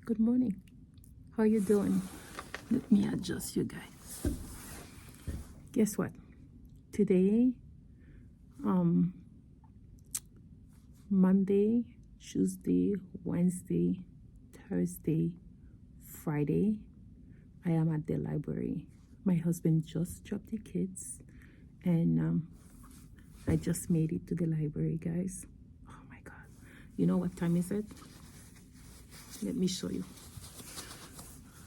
Good morning. How you doing? Let me adjust you guys. Guess what? Today, Monday, Tuesday, Wednesday, Thursday, Friday, I am at the library. My husband just dropped the kids, and I just made it to the library, guys. Oh my God. You know what time is it? Let me show you.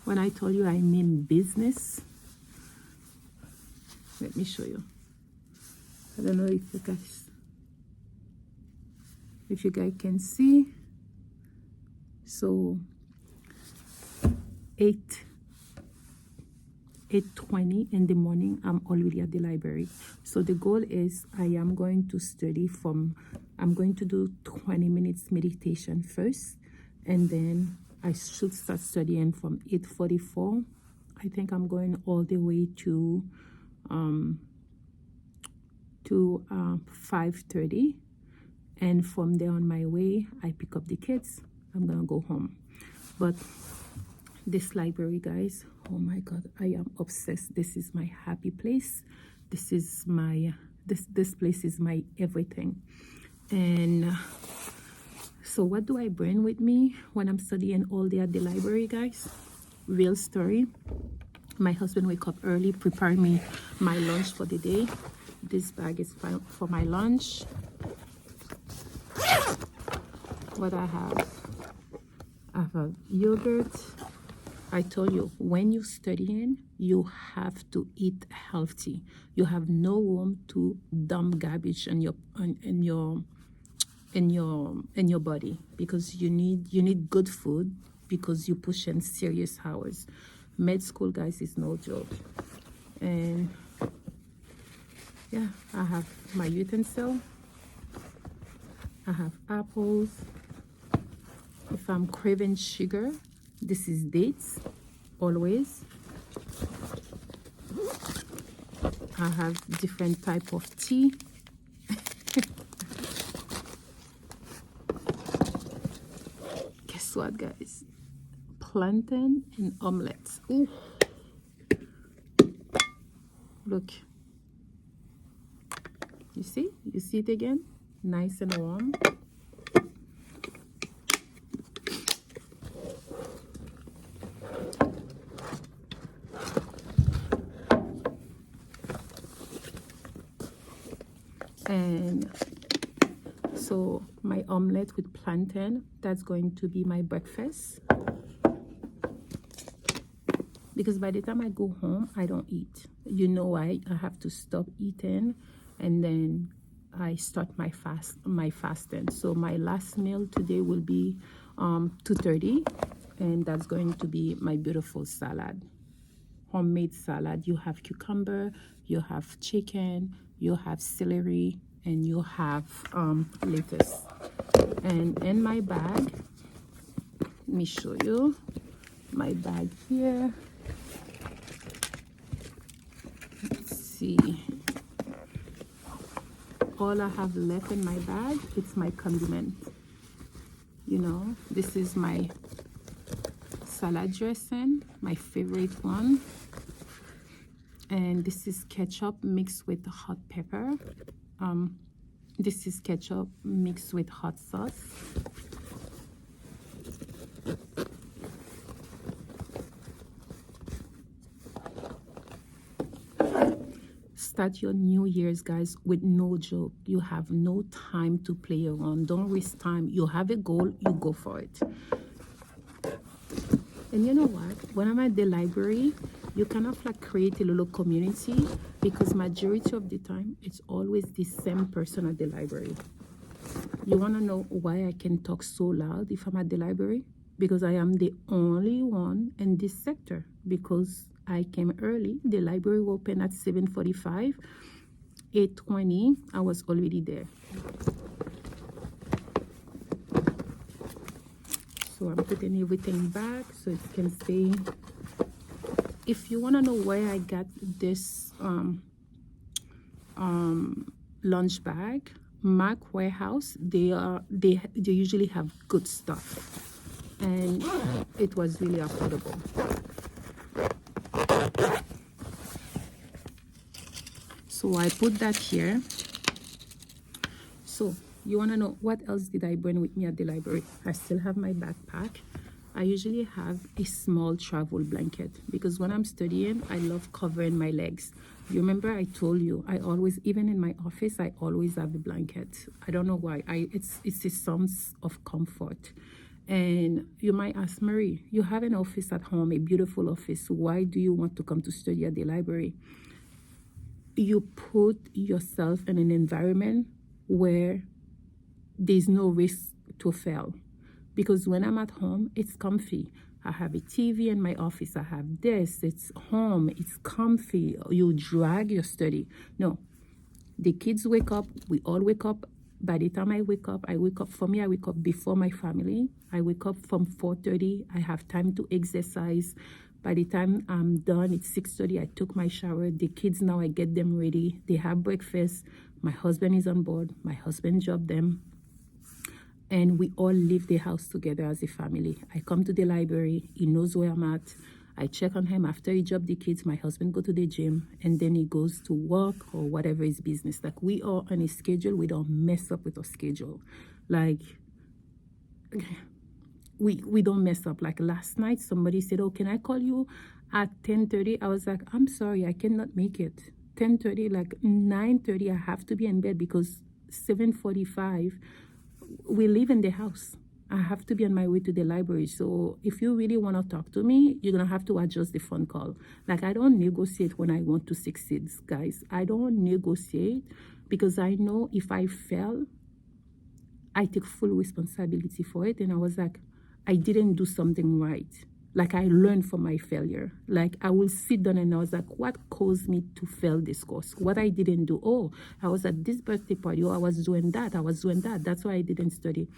When I told you I mean business, let me show you. I don't know if you guys can see. So 8:20 in the morning, I'm already at the library. So the goal is I am going to study I'm going to do 20 minutes meditation first, and then I should start studying from 8:44. I think I'm going all the way to 5:30, and from there on my way I pick up the kids. I'm gonna go home. But this library, guys, oh my God, I am obsessed. This is my happy place. This is my this place is my everything. And so what do I bring with me when I'm studying all day at the library, guys? Real story. My husband wake up early, prepare me my lunch for the day. This bag is for my lunch. What I have a yogurt. I told you, when you're studying, you have to eat healthy. You have no room to dump garbage in your body, because you need good food, because you push in serious hours. Med school, guys, is no joke. And yeah, I have my utensil. I have apples. If I'm craving sugar, this is dates, always. I have different type of tea. Guess what, guys? Plantain and omelets. Ooh. Look. You see it again? Nice and warm. And so my omelette with plantain, that's going to be my breakfast, because by the time I go home I don't eat. You know, I have to stop eating, and then I start my fasting. So my last meal today will be 2:30, and that's going to be my beautiful salad, homemade salad. You have cucumber, you have chicken, you have celery, and you have lettuce. And in my bag, let me show you my bag here. Let's see. All I have left in my bag, it's my condiment. You know, this is my salad dressing, my favorite one. And this is ketchup mixed with hot pepper. This is ketchup mixed with hot sauce. Start your New Year's, guys, with no joke. You have no time to play around. Don't waste time. You have a goal, you go for it. And you know what? When I'm at the library, you kind of like create a little community, because majority of the time it's always the same person at the library. You want to know why I can talk so loud if I'm at the library? Because I am the only one in this sector, because I came early. The library opened at 7:45. 8:20, I was already there. So I'm putting everything back so it can stay. If you want to know where I got this lunch bag, Mac Warehouse, they usually have good stuff. and it was really affordable. So I put that here. So you want to know what else did I bring with me at the library? I still have my backpack. I usually have a small travel blanket because when I'm studying, I love covering my legs. You remember I told you, I always, even in my office, I always have a blanket. I don't know why. It's a sense of comfort. And you might ask, Marie, you have an office at home, a beautiful office. Why do you want to come to study at the library? You put yourself in an environment where there's no risk to fail. Because when I'm at home, it's comfy. I have a TV in my office. I have this. It's home. It's comfy. You drag your study. No. The kids wake up. We all wake up. By the time I wake up, for me, I wake up before my family. I wake up from 4:30. I have time to exercise. By the time I'm done, it's 6:30. I took my shower. The kids now, I get them ready. They have breakfast. My husband is on board. My husband dropped them. And we all leave the house together as a family. I come to the library. He knows where I'm at. I check on him. After he dropped the kids, my husband go to the gym. And then he goes to work or whatever his business. Like, we are on a schedule. We don't mess up with our schedule. Like, we don't mess up. Like last night, somebody said, oh, can I call you at 10:30? I was like, I'm sorry, I cannot make it. 10:30, like 9:30, I have to be in bed because 7:45, we live in the house. I have to be on my way to the library. So if you really want to talk to me, you're going to have to adjust the phone call. Like, I don't negotiate when I want to succeed, guys. I don't negotiate because I know if I fail, I take full responsibility for it. And I was like, I didn't do something right. Like, I learned from my failure. Like, I will sit down and I was like, what caused me to fail this course? What I didn't do? Oh, I was at this birthday party. Oh, I was doing that. That's why I didn't study.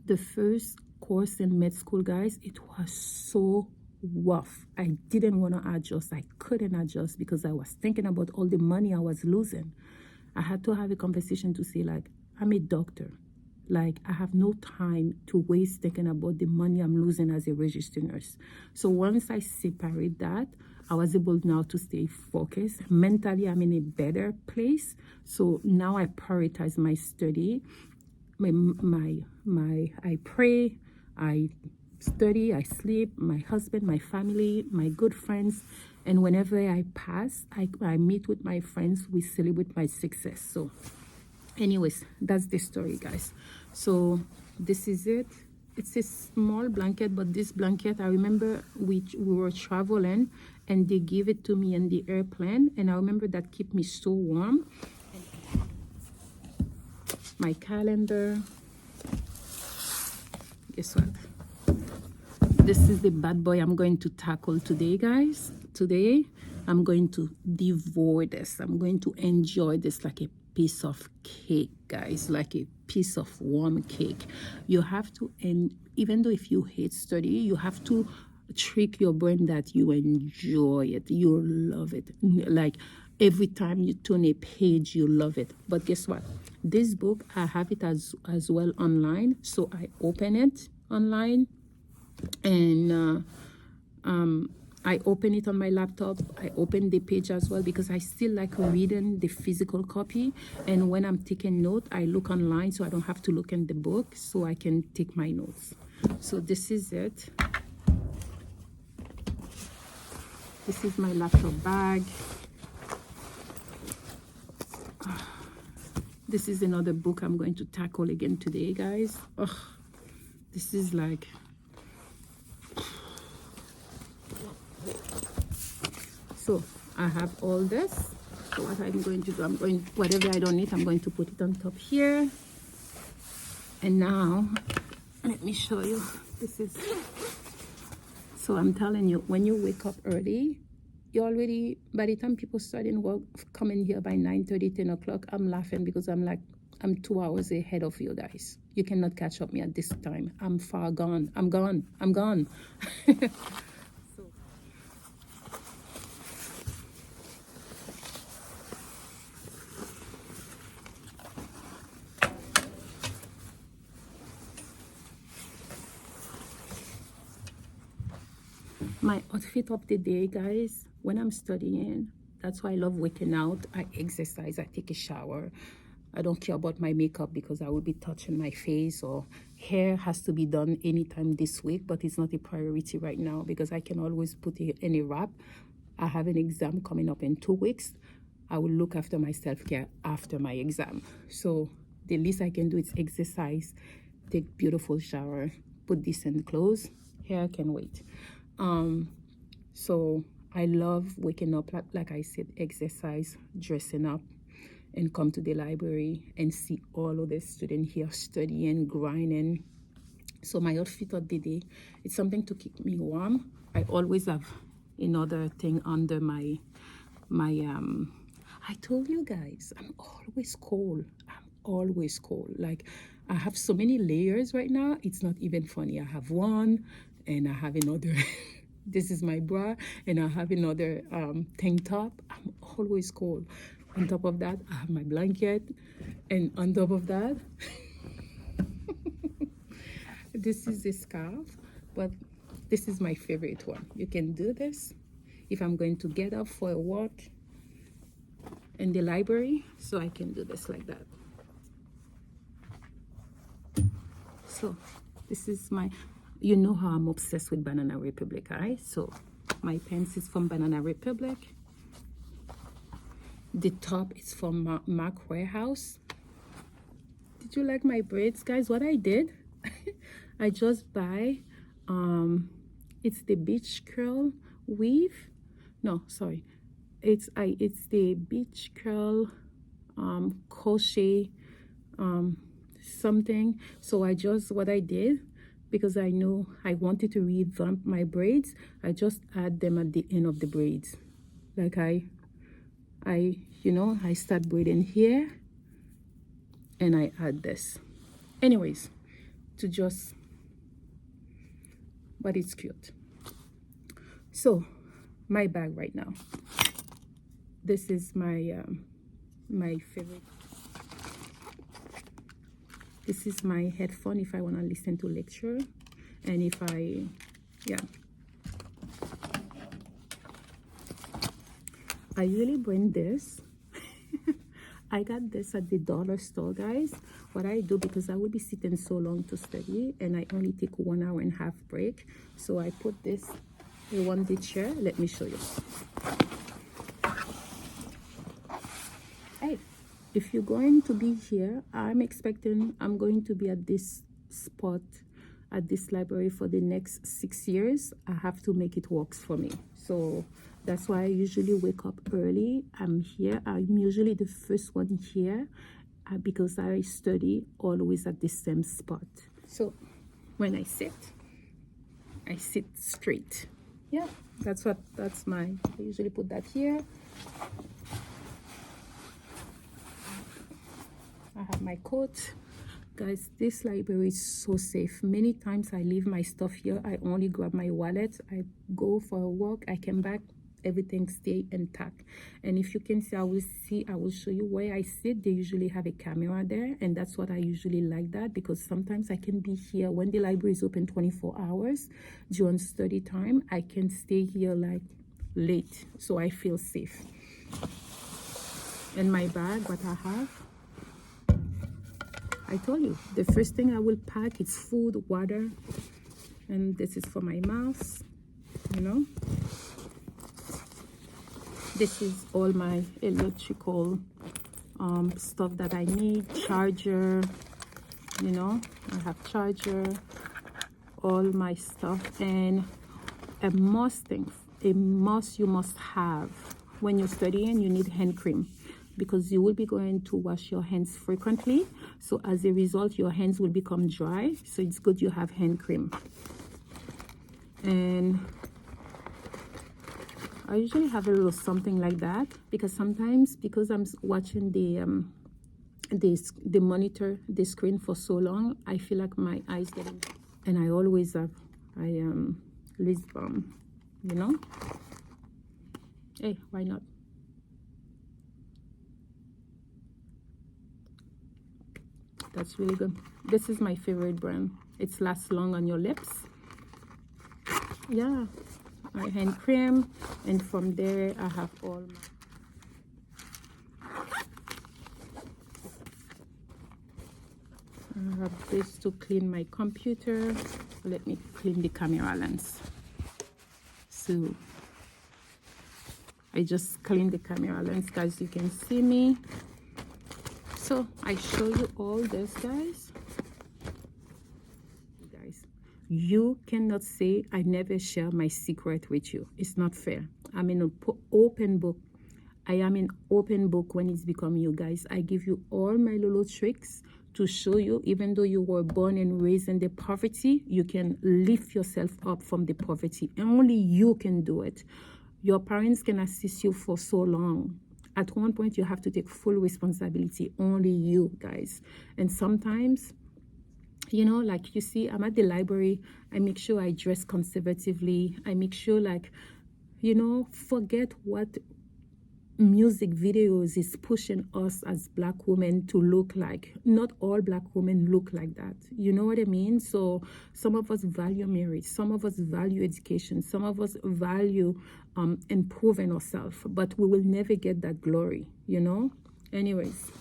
The first course in med school, guys, it was so rough. I didn't want to adjust. I couldn't adjust because I was thinking about all the money I was losing. I had to have a conversation to say, like, I'm a doctor. Like, I have no time to waste thinking about the money I'm losing as a registered nurse. So once I separate that, I was able now to stay focused. Mentally, I'm in a better place. So now I prioritize my study. I pray, I study, I sleep, my husband, my family, my good friends. And whenever I pass, I meet with my friends. We celebrate my success. So anyways, that's the story, guys. So this is it. It's a small blanket, but this blanket, I remember we were traveling and they gave it to me in the airplane, and I remember that kept me so warm. My calendar. Guess what? This is the bad boy I'm going to tackle today, guys. Today, I'm going to devour this. I'm going to enjoy this like a piece of cake, guys, like a piece of warm cake. You have to, and even though if you hate study, you have to trick your brain that you enjoy it, you love it. Like, every time you turn a page, you love it. But guess what? This book, I have it as well online. So I open it online, and I open it on my laptop. I open the page as well because I still like reading the physical copy. And when I'm taking note, I look online so I don't have to look in the book, so I can take my notes. So this is it. This is my laptop bag. This is another book I'm going to tackle again today, guys. This is like... So I have all this. So what I'm going to do, whatever I don't need, I'm going to put it on top here. And now, let me show you. This is... So I'm telling you, when you wake up early, you already, by the time people start in work, coming here by 9:30, 10 o'clock, I'm laughing because I'm like, I'm 2 hours ahead of you guys. You cannot catch up me at this time. I'm far gone. I'm gone. My outfit of the day, guys, when I'm studying, that's why I love waking out. I exercise, I take a shower. I don't care about my makeup because I will be touching my face, or hair has to be done anytime this week, but it's not a priority right now because I can always put it in a wrap. I have an exam coming up in 2 weeks. I will look after my self-care after my exam. So the least I can do is exercise, take beautiful shower, put decent clothes. Hair can wait. So I love waking up, like I said, exercise, dressing up, and come to the library and see all of the students here studying, grinding. So my outfit of the day, it's something to keep me warm. I always have another thing under my I told you guys, I'm always cold. I'm always cold. Like, I have so many layers right now, it's not even funny. I have one and I have another. This is my bra, and I have another tank top. I'm always cold. On top of that, I have my blanket, and on top of that, this is a scarf, but this is my favorite one. You can do this if I'm going to get up for a walk in the library, so I can do this like that. So this is my, you know how I'm obsessed with Banana Republic, right? So my pants is from Banana Republic. The top is from Mark Warehouse. Did you like my braids, guys? What I did, I just buy, it's the beach curl weave. No, sorry. It's the beach curl crochet something. So I just, what I did, because I know I wanted to revamp my braids, I just add them at the end of the braids. Like I you know, I start braiding here and I add this. Anyways, to just, but it's cute. So my bag right now, this is my my favorite. This is my headphone if I want to listen to lecture, and if I, yeah, I usually bring this. I got this at the dollar store, guys. What I do, because I will be sitting so long to study and I only take 1 hour and a half break, so I put this on the chair. Let me show you. Hey, if you're going to be here, I'm expecting I'm going to be at this spot at this library for the next 6 years. I have to make it work for me. So that's why I usually wake up early. I'm here. I'm usually the first one here because I study always at the same spot. So when I sit straight. Yeah, that's my, I usually put that here. I have my coat. Guys, this library is so safe. Many times I leave my stuff here. I only grab my wallet. I go for a walk. I come back. Everything stay intact. And if you can see, I will show you where I sit. They usually have a camera there, and that's what I usually like, that because sometimes I can be here when the library is open 24 hours during study time. I can stay here like late, so I feel safe. In my bag, what I have, I told you, the first thing I will pack is food, water, and this is for my mouse, you know. This is all my electrical stuff that I need, charger, you know, I have charger, all my stuff, and a must you must have when you're studying, you need hand cream, because you will be going to wash your hands frequently. So as a result, your hands will become dry. So it's good you have hand cream. And I usually have a little something like that, because sometimes, because I'm watching the monitor, the screen for so long, I feel like my eyes getting, and I always have lip balm, you know. Hey, why not? That's really good. This is my favorite brand. It lasts long on your lips. Yeah, my hand cream, and from there I have all my I have this to clean my computer. Let me clean the camera lens. So I just cleaned the camera lens, guys. You can see me. So I show you all this, guys. You cannot say I never share my secret with you. It's not fair. I'm in an open book. I am an open book when it's become you, guys. I give you all my little tricks to show you, even though you were born and raised in the poverty, you can lift yourself up from the poverty. And only you can do it. Your parents can assist you for so long. At one point, you have to take full responsibility. Only you, guys. And sometimes, you know, like you see, I'm at the library. I make sure I dress conservatively. I make sure, like, you know, forget what music videos is pushing us as black women to look like. Not all black women look like that. You know what I mean? So some of us value marriage. Some of us value education. Some of us value improving ourselves. But we will never get that glory, you know? Anyways,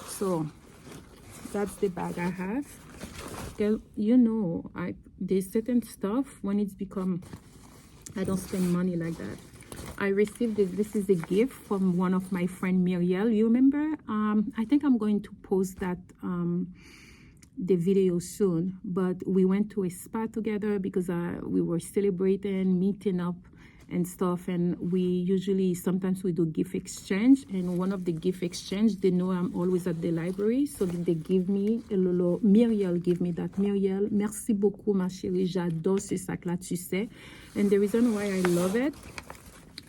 so that's the bag I have. Girl, you know, there's certain stuff when it's become, I don't spend money like that. I received this is a gift from one of my friend Muriel. You remember? I think I'm going to post that the video soon. But we went to a spa together because we were celebrating, meeting up and stuff. And we usually, sometimes we do gift exchange. And one of the gift exchange, they know I'm always at the library. So they give me a little, Muriel give me that. Muriel, merci beaucoup ma chérie. J'adore ce sac-là, tu sais. And the reason why I love it,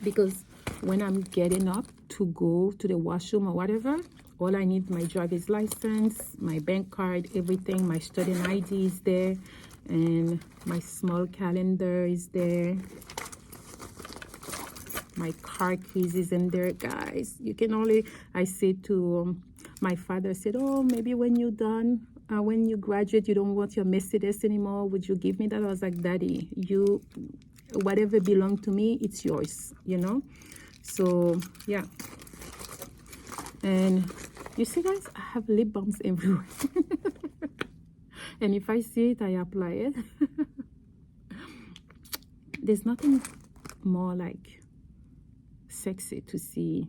because when I'm getting up to go to the washroom or whatever, all I need, my driver's license, my bank card, everything, my student ID is there, and my small calendar is there. My car keys is in there, guys. You can only, I said to my father, said, oh, maybe when you're done, when you graduate, you don't want your Mercedes anymore. Would you give me that? I was like, Daddy, you, whatever belongs to me, it's yours, you know? So, yeah. And you see, guys, I have lip balms everywhere. And if I see it, I apply it. There's nothing more like sexy to see.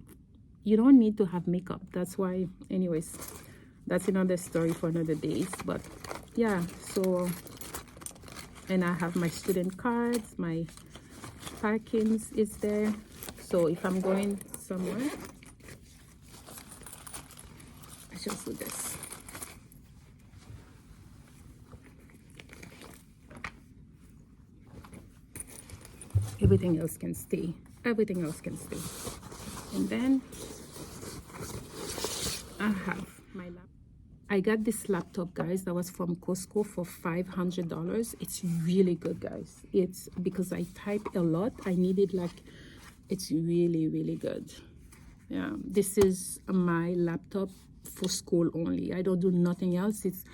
You don't need to have makeup. That's why, anyways, that's another story for another day. But yeah, so, and I have my student cards, my parkings is there. So if I'm going somewhere, I just do this. Everything else can stay. Everything else can stay. And then I have my laptop. I got this laptop, guys, that was from Costco for $500. It's really good, guys. It's because I type a lot. I needed, like, it's really, really good. Yeah, this is my laptop for school only. I don't do nothing else. It's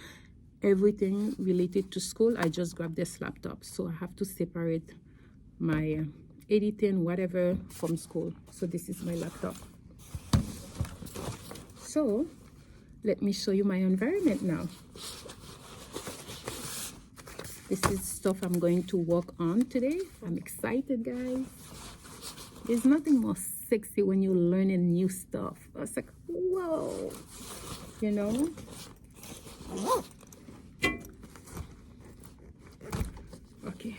everything related to school. I just grabbed this laptop. So I have to separate my editing, whatever, from school. So this is my laptop. So let me show you my environment now. This is stuff I'm going to work on today. I'm excited, guys. There's nothing more sexy when you're learning new stuff. I was like, whoa, you know? Okay,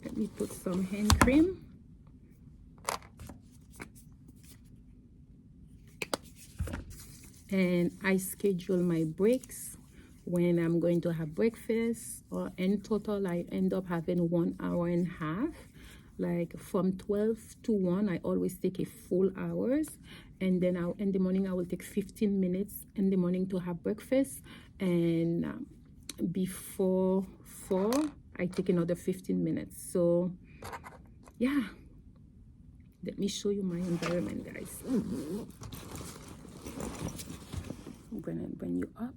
let me put some hand cream. And I schedule my breaks when I'm going to have breakfast, or in total I end up having 1 hour and a half. Like from 12 to 1, I always take a full hours, and then in the morning I will take 15 minutes in the morning to have breakfast, and before 4 I take another 15 minutes. So yeah, let me show you my environment, guys. I'm gonna bring you up.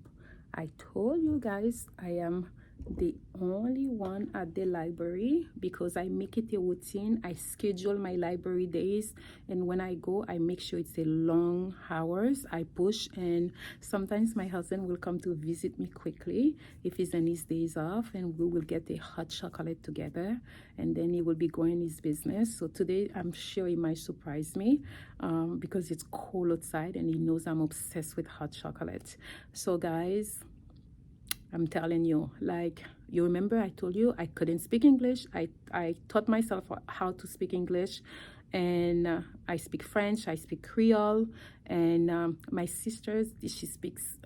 I told you guys I am the only one at the library because I make it a routine. I schedule my library days, and when I go, I make sure it's a long hours. I push, and sometimes my husband will come to visit me quickly if he's on his days off, and we will get a hot chocolate together, and then he will be going his business. So today I'm sure he might surprise me because it's cold outside and he knows I'm obsessed with hot chocolate. So guys, I'm telling you, like, you remember I told you I couldn't speak English. I taught myself how to speak English, and I speak French, I speak Creole, and my sister, she speaks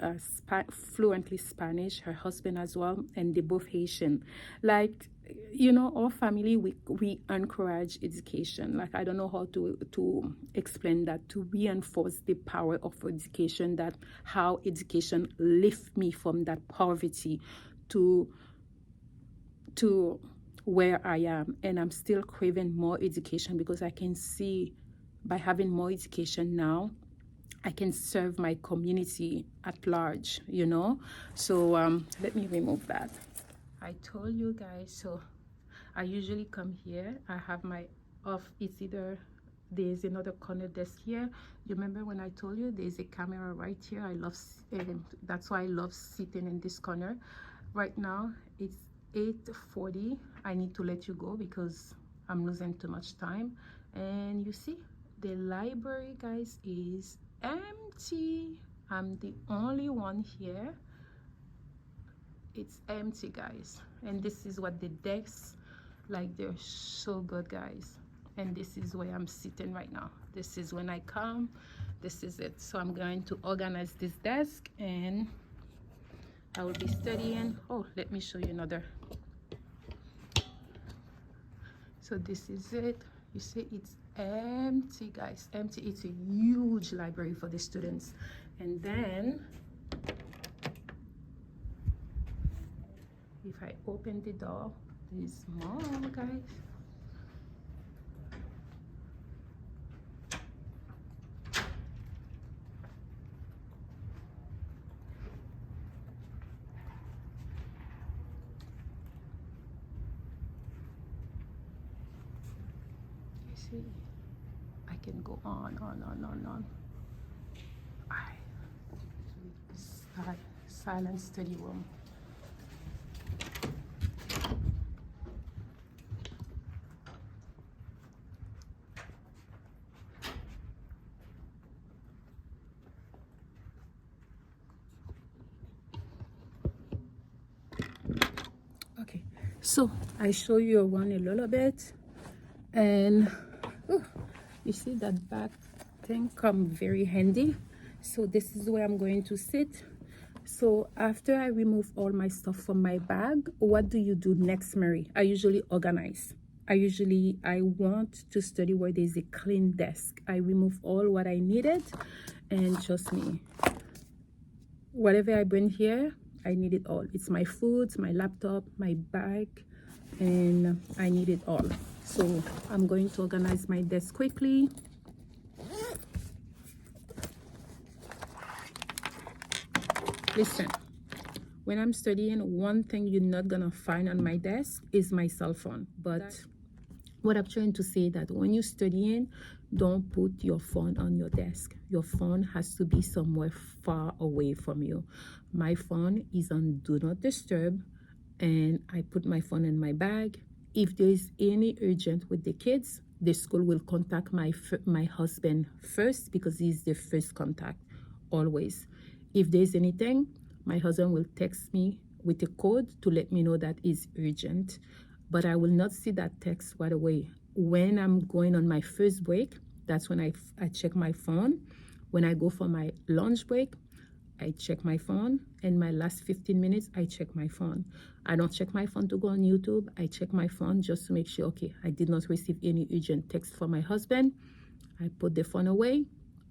fluently Spanish, her husband as well, and they both Haitian. Like, you know, our family, we encourage education. Like, I don't know how to explain that, to reinforce the power of education, that how education lift me from that poverty to where I am. And I'm still craving more education because I can see by having more education now, I can serve my community at large, you know. So let me remove that. I told you guys, so I usually come here. I have my off. It's either there's another corner desk here. You remember when I told you there's a camera right here? I love, that's why I love sitting in this corner. Right now it's 8:40. I need to let you go because I'm losing too much time. And you see, the library, guys, is empty. I'm the only one here. It's empty, guys. And this is what the desks, like, they're so good, guys. And this is where I'm sitting right now. This is when I come. This is it. So I'm going to organize this desk and I will be studying. Oh, let me show you another. So this is it. You see, it's empty, guys. Empty. It's a huge library for the students. And then if I open the door, there's more, guys. You see, I can go on. Silent study room. Okay, so I show you around a little bit, and you see that back thing come very handy. So this is where I'm going to sit. So after I remove all my stuff from my bag, what do you do next, Mary? I usually organize. I want to study where there's a clean desk. I remove all what I needed, and trust me, whatever I bring here, I need it all. It's my food, my laptop, my bag, and I need it all. So I'm going to organize my desk quickly. Listen, when I'm studying, one thing you're not gonna find on my desk is my cell phone. But what I'm trying to say that when you're studying, don't put your phone on your desk. Your phone has to be somewhere far away from you. My phone is on Do Not Disturb, and I put my phone in my bag. If there's any urgent with the kids, the school will contact my husband first because he's the first contact, always. If there's anything, my husband will text me with a code to let me know that it's urgent. But I will not see that text right away. When I'm going on my first break, that's when I check my phone. When I go for my lunch break, I check my phone. And my last 15 minutes, I check my phone. I don't check my phone to go on YouTube. I check my phone just to make sure, okay, I did not receive any urgent text from my husband. I put the phone away.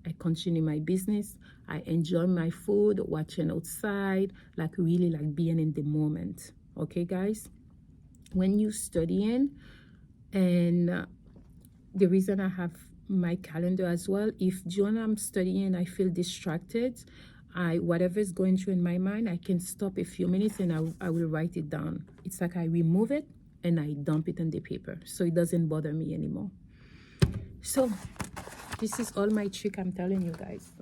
I continue my business. I enjoy my food, watching outside, like really like being in the moment. Okay, guys? When you're studying, and the reason I have my calendar as well, if during I'm studying I feel distracted, whatever is going through in my mind, I can stop a few minutes and I will write it down. It's like I remove it and I dump it on the paper, so it doesn't bother me anymore. So this is all my trick I'm telling you guys.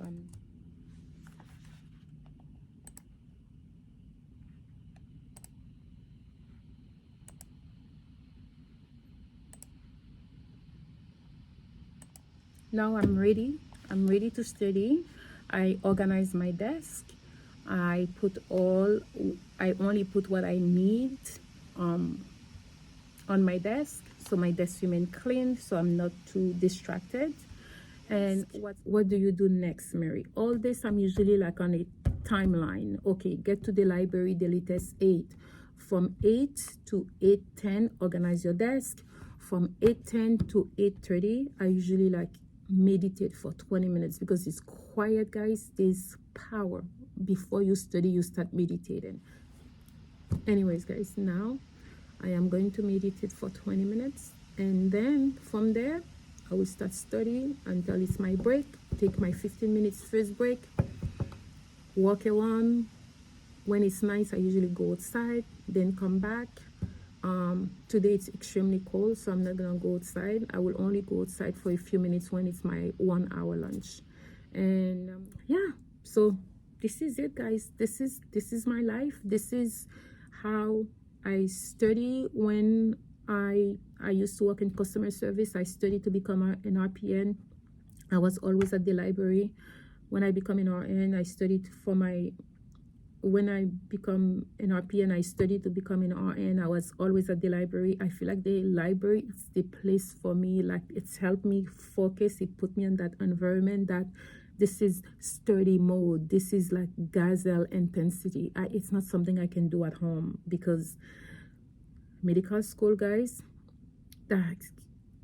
Now I'm ready to study. I organize my desk. I only put what I need on my desk, so my desk remain clean, so I'm not too distracted. And what do you do next, Mary? All this I'm usually like on a timeline. Okay, get to the library the latest 8. From 8 to 8:10, organize your desk. From 8:10 to 8:30, I usually like meditate for 20 minutes because it's quiet, guys. There's power. Before you study, you start meditating. Anyways, guys, now I am going to meditate for 20 minutes, and then from there I will start studying until it's my break. Take my 15 minutes first break, walk around. When it's nice, I usually go outside, then come back. Today it's extremely cold, so I'm not gonna go outside. I will only go outside for a few minutes when it's my 1 hour lunch. And yeah, so this is it, guys. This is my life. This is how I study. When I used to work in customer service, I studied to become an RPN. I was always at the library. When I become an RN, I studied for my when I become an RPN, I studied to become an RN. I was always at the library. I feel like the library is the place for me. Like, it's helped me focus. It put me in that environment that this is study mode. This is like gazelle intensity. It's not something I can do at home, because medical school, guys, that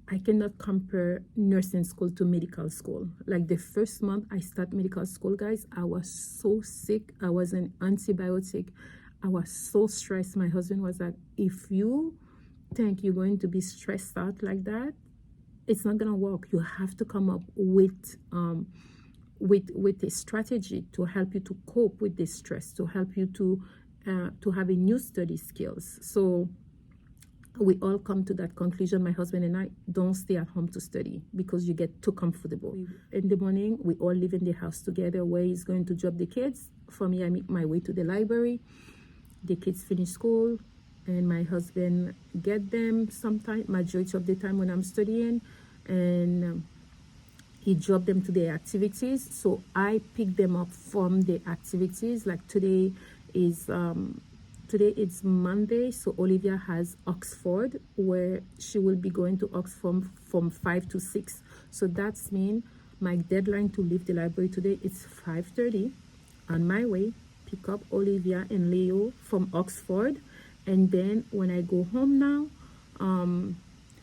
I cannot compare nursing school to medical school. Like, the first month I start medical school, guys, I was so sick. I was on antibiotic. I was so stressed. My husband was like, if you think you're going to be stressed out like that, it's not gonna work. You have to come up with a strategy to help you to cope with this stress, to help you to have a new study skills. So we all come to that conclusion, my husband and I: don't stay at home to study because you get too comfortable. In the morning, we all live in the house together, where he's going to drop the kids. For me, I make my way to the library. The kids finish school, and my husband get them sometime, majority of the time when I'm studying, and he dropped them to their activities. So I pick them up from the activities. Like today it's Monday, so Olivia has Oxford, where she will be going to Oxford from 5 to 6. So that's mean my deadline to leave the library today is 5:30. On my way, pick up Olivia and Leo from Oxford, and then when I go home now,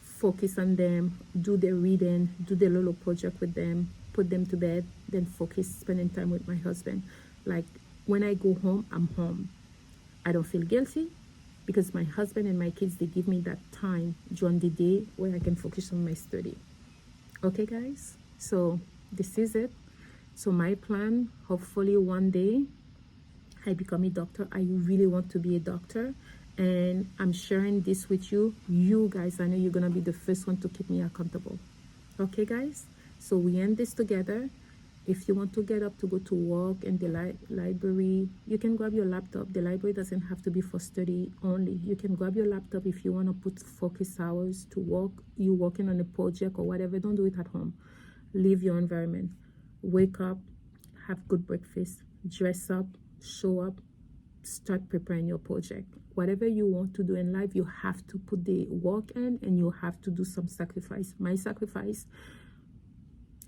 focus on them, do the reading, do the little project with them, put them to bed, then focus spending time with my husband. Like, when I go home, I'm home. I don't feel guilty, because my husband and my kids, they give me that time during the day where I can focus on my study. Okay, guys, so this is it. So my plan, hopefully one day I become a doctor. I really want to be a doctor, and I'm sharing this with you. You guys, I know you're gonna be the first one to keep me accountable. Okay, guys, so we end this together. If you want to get up to go to work in the library, you can grab your laptop. The library doesn't have to be for study only. You can grab your laptop if you want to put focus hours to work. You're working on a project or whatever. Don't do it at home. Leave your environment. Wake up, have good breakfast, dress up, show up, start preparing your project. Whatever you want to do in life, you have to put the work in, and you have to do some sacrifice. My sacrifice,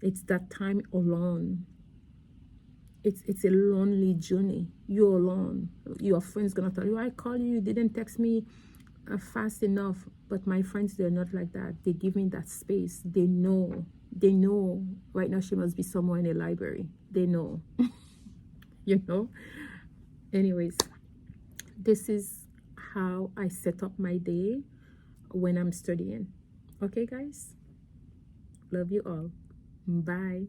it's that time alone. It's a lonely journey. You're alone. Your friend's gonna tell you, I call you, you didn't text me fast enough. But my friends, they're not like that. They give me that space. They know right now she must be somewhere in a library. They know. You know. Anyways, this is how I set up my day when I'm studying. Okay, guys, love you all. Bye.